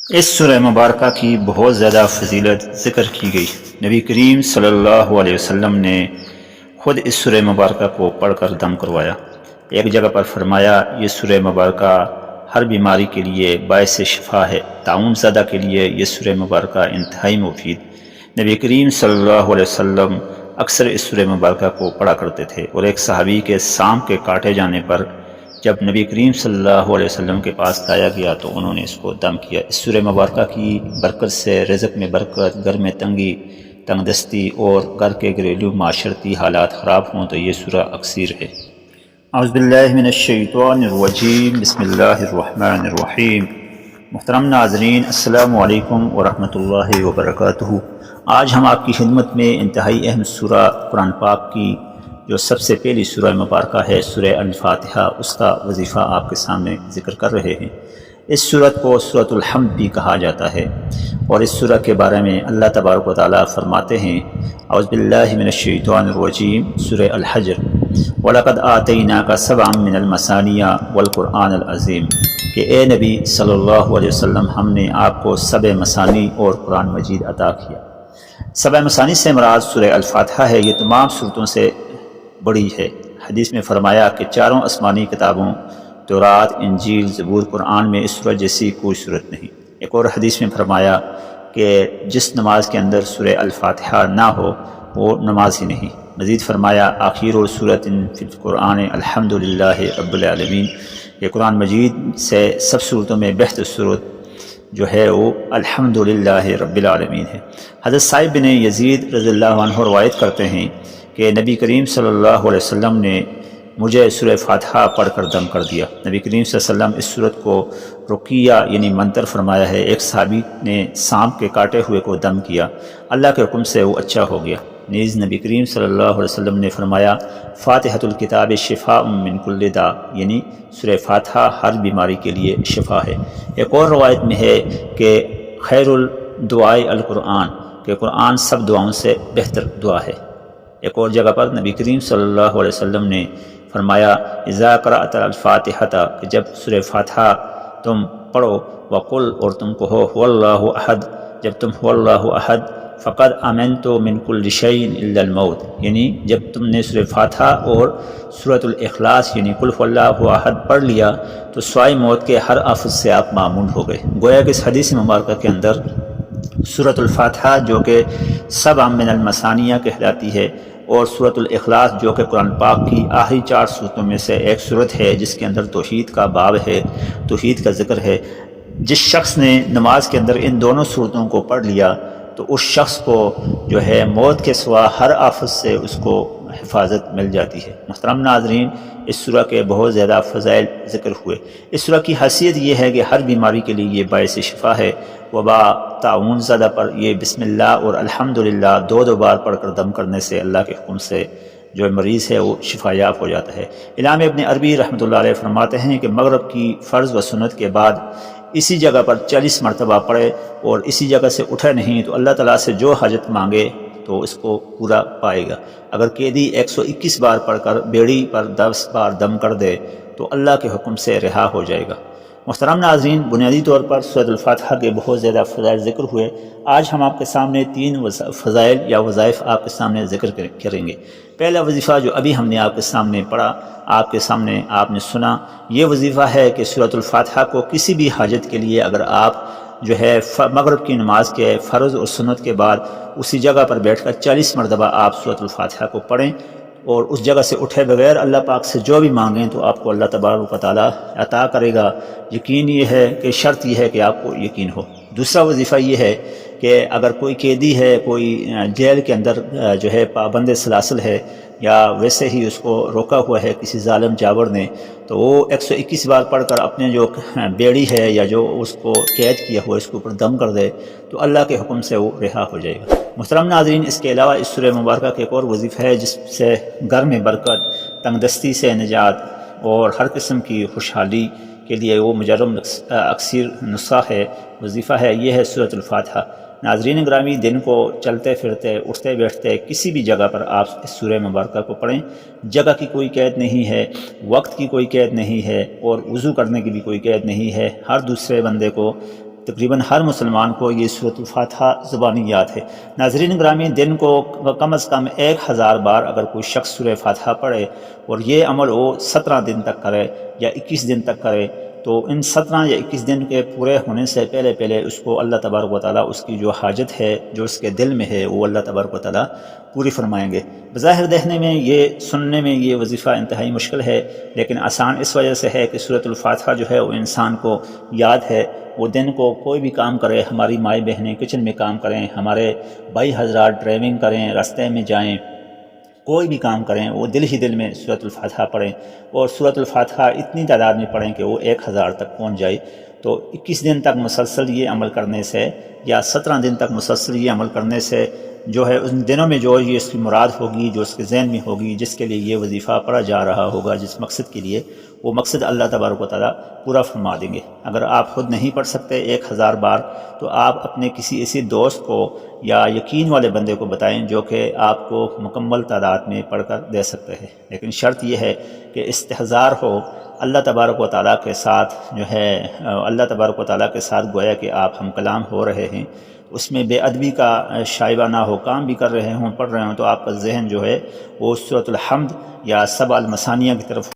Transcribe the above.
اس سورہ مبارکہ کی بہت زیادہ فضیلت ذکر کی گئی۔ نبی کریم صلی اللہ علیہ وسلم نے خود اس سورہ مبارکہ کو پڑھ کر دم کروایا۔ ایک جگہ پر فرمایا، یہ سورہ مبارکہ ہر بیماری کے لیے باعث شفا ہے۔ تعاون زدہ کے لیے یہ سورہ مبارکہ انتہائی مفید۔ نبی کریم صلی اللہ علیہ وسلم اکثر اس سورہ مبارکہ کو پڑھا کرتے تھے، اور ایک صحابی کے سانپ کے کاٹے جانے پر جب نبی کریم صلی اللہ علیہ وسلم کے پاس لایا گیا تو انہوں نے اس کو دم کیا۔ اس سورہ مبارکہ کی برکت سے رزق میں برکت، گھر میں تنگی، تنگ دستی اور گھر کے گھریلو معاشرتی حالات خراب ہوں تو یہ سورہ اکثیر ہے۔ اعوذ باللہ من الشیطان الرجیم، بسم اللہ الرحمن الرحیم۔ محترم ناظرین، السلام علیکم ورحمۃ اللہ وبرکاتہ۔ آج ہم آپ کی خدمت میں انتہائی اہم سورہ قرآن پاک کی جو سب سے پہلی سورہ مبارکہ ہے، سورہ الفاتحہ، اس کا وظیفہ آپ کے سامنے ذکر کر رہے ہیں۔ اس سورت کو سورۃ الحمد بھی کہا جاتا ہے، اور اس سورہ کے بارے میں اللہ تبارک و تعالیٰ فرماتے ہیں، اعوذ باللہ من الشیطان الرجیم، سورہ الحجر، وَلَقَدْ آتَيْنَاكَ سَبْعًا مِّنَ الْمَثَانِيَ وَالْقُرْآنَ الْعَظِيمِ، کہ اے نبی صلی اللہ علیہ وسلم، ہم نے آپ کو 7 مثانی اور قرآن مجید عطا کیا۔ 7 مثانی سے مراد سورہ الفاتحہ ہے۔ یہ تمام صورتوں سے بڑی ہے۔ حدیث میں فرمایا کہ چاروں آسمانی کتابوں تورات، انجیل، زبور، قرآن میں اس سورت جیسی کوئی صورت نہیں۔ ایک اور حدیث میں فرمایا کہ جس نماز کے اندر سورہ الفاتحہ نہ ہو وہ نماز ہی نہیں۔ مزید فرمایا، آخر صورت فی القرآن الحمد للہ رب العالمین، یہ قرآن مجید سے سب صورتوں میں بہتر صورت جو ہے وہ الحمد للہ رب العالمین ہے۔ حضرت صاحب بن یزید رضی اللہ عنہ روایت کرتے ہیں کہ نبی کریم صلی اللہ علیہ وسلم نے مجھے سورہ فاتحہ پڑھ کر دم کر دیا۔ نبی کریم صلی اللہ علیہ وسلم اس صورت کو رقیہ یعنی منتر فرمایا ہے۔ ایک صحابی نے سانپ کے کاٹے ہوئے کو دم کیا، اللہ کے حکم سے وہ اچھا ہو گیا۔ نیز نبی کریم صلی اللہ علیہ وسلم نے فرمایا، فاتحۃ الکتاب شفاء من کل داء، یعنی سورہ فاتحہ ہر بیماری کے لیے شفا ہے۔ ایک اور روایت میں ہے کہ خیر الدعاء القرآن، کہ قرآن سب دعاؤں سے بہتر دعا ہے۔ ایک اور جگہ پر نبی کریم صلی اللہ علیہ وسلم نے فرمایا، اذا قرأت الفاتحہ، کہ جب سورہ فاتحہ تم پڑھو، وقل، اور تم کہو هو اللہ احد، جب تم هو اللہ احد، فقد آمنت من کل شیء الا الموت، یعنی جب تم نے سورہ فاتحہ اور سورۃ الاخلاص یعنی قل هو اللہ احد پڑھ لیا تو سوائے موت کے ہر آفت سے آپ معمون ہو گئے۔ گویا کہ اس حدیث مبارکہ کے اندر سورۃ الفاتحہ جو کہ 7 من المثانیہ کہلاتی ہے، اور سورۃ الاخلاص جو کہ قرآن پاک کی آخری 4 صورتوں میں سے ایک صورت ہے جس کے اندر توحید کا باب ہے، توحید کا ذکر ہے، جس شخص نے نماز کے اندر ان دونوں صورتوں کو پڑھ لیا تو اس شخص کو جو ہے موت کے سوا ہر آفت سے اس کو حفاظت مل جاتی ہے۔ محترم ناظرین، اس سورہ کے بہت زیادہ فضائل ذکر ہوئے۔ اس سورہ کی حیثیت یہ ہے کہ ہر بیماری کے لیے یہ باعث شفا ہے۔ وبا، تعاون زدہ پر یہ بسم اللہ اور الحمدللہ 2 بار پڑھ کر دم کرنے سے اللہ کے حکم سے جو مریض ہے وہ شفا یاب ہو جاتا ہے۔ علامہ ابن عربی رحمۃ اللہ علیہ فرماتے ہیں کہ مغرب کی فرض و سنت کے بعد اسی جگہ پر 40 مرتبہ پڑھے اور اسی جگہ سے اٹھے نہیں تو اللہ تعالیٰ سے جو حاجت مانگے تو اس کو پورا پائے گا۔ اگر قیدی 121 بار پڑھ کر بیڑی پر 10 بار دم کر دے تو اللہ کے حکم سے رہا ہو جائے گا۔ محترم ناظرین، بنیادی طور پر سورۃ الفاتحہ کے بہت زیادہ فضائل ذکر ہوئے۔ آج ہم آپ کے سامنے 3 فضائل یا وظائف آپ کے سامنے ذکر کریں گے۔ پہلا وظیفہ جو ابھی ہم نے آپ کے سامنے پڑھا، آپ کے سامنے آپ نے سنا، یہ وظیفہ ہے کہ سورۃ الفاتحہ کو کسی بھی حاجت کے لیے اگر آپ جو ہے مغرب کی نماز کے فرض اور سنت کے بعد اسی جگہ پر بیٹھ کر 40 مرتبہ آپ سورۃ الفاتحہ کو پڑھیں اور اس جگہ سے اٹھے بغیر اللہ پاک سے جو بھی مانگیں تو آپ کو اللہ تبارک و تعالیٰ عطا کرے گا۔ یقین یہ ہے کہ شرط یہ ہے کہ آپ کو یقین ہو۔ دوسرا وظیفہ یہ ہے کہ اگر کوئی قیدی ہے، کوئی جیل کے اندر جو ہے پابند سلاسل ہے یا ویسے ہی اس کو روکا ہوا ہے کسی ظالم جاور نے، تو وہ 121 بار پڑھ کر اپنے جو بیڑی ہے یا جو اس کو قید کیا ہوا اس کے اوپر دم کر دے تو اللہ کے حکم سے وہ رہا ہو جائے گا۔ محترم ناظرین، اس کے علاوہ اس سورہ مبارکہ کے ایک اور وظیفہ ہے جس سے گھر میں برکت، تنگ دستی سے نجات اور ہر قسم کی خوشحالی کے لیے وہ مجرم اکثر نسخہ ہے، وظیفہ ہے، یہ ہے سورۃ الفاتحہ۔ ناظرین گرامی، دن کو چلتے پھرتے، اٹھتے بیٹھتے کسی بھی جگہ پر آپ اس سورہ مبارکہ کو پڑھیں۔ جگہ کی کوئی قید نہیں ہے، وقت کی کوئی قید نہیں ہے، اور وضو کرنے کی بھی کوئی قید نہیں ہے۔ ہر دوسرے بندے کو تقریباً ہر مسلمان کو یہ سورۃ الفاتحہ زبانی یاد ہے۔ ناظرین گرامی، دن کو کم از کم 1000 بار اگر کوئی شخص سورہ فاتحہ پڑھے اور یہ عمل وہ 17 دن تک کرے یا 21 دن تک کرے، تو ان 17 یا 21 دن کے پورے ہونے سے پہلے اس کو اللہ تبارک و تعالیٰ اس کی جو حاجت ہے جو اس کے دل میں ہے وہ اللہ تبارک و تعالیٰ پوری فرمائیں گے۔ بظاہر دیکھنے میں یہ سننے میں یہ وظیفہ انتہائی مشکل ہے، لیکن آسان اس وجہ سے ہے کہ سورۃ الفاتحہ جو ہے وہ انسان کو یاد ہے۔ وہ دن کو کوئی بھی کام کرے، ہماری مائیں بہنیں کچن میں کام کریں، ہمارے بھائی حضرات ڈرائیونگ کریں، راستے میں جائیں، کوئی بھی کام کریں، وہ دل ہی دل میں سورۃ الفاتحہ پڑھیں، اور سورۃ الفاتحہ اتنی تعداد میں پڑھیں کہ وہ 1000 تک پہنچ جائے۔ تو 21 دن تک مسلسل یہ عمل کرنے سے یا 17 دن تک مسلسل یہ عمل کرنے سے جو ہے ان دنوں میں جو یہ اس کی مراد ہوگی، جو اس کے ذہن میں ہوگی، جس کے لیے یہ وظیفہ پڑھا جا رہا ہوگا، جس مقصد کے لیے، وہ مقصد اللہ تبارک و تعالیٰ پورا فرما دیں گے۔ اگر آپ خود نہیں پڑھ سکتے 1000 بار، تو آپ اپنے کسی ایسی دوست کو یا یقین والے بندے کو بتائیں جو کہ آپ کو مکمل تعداد میں پڑھ کر دے سکتے ہیں، لیکن شرط یہ ہے کہ استحضار ہو اللہ تبارک و تعالیٰ کے ساتھ، جو ہے اللہ تبارک و تعالیٰ کے ساتھ گویا کہ آپ ہم کلام ہو رہے ہیں، اس میں بے ادبی کا شائبہ نہ ہو، کام بھی کر رہے ہوں، پڑھ رہے ہوں، تو آپ کا ذہن جو ہے وہ سورۃ الحمد یا سبع المثانیہ کی طرف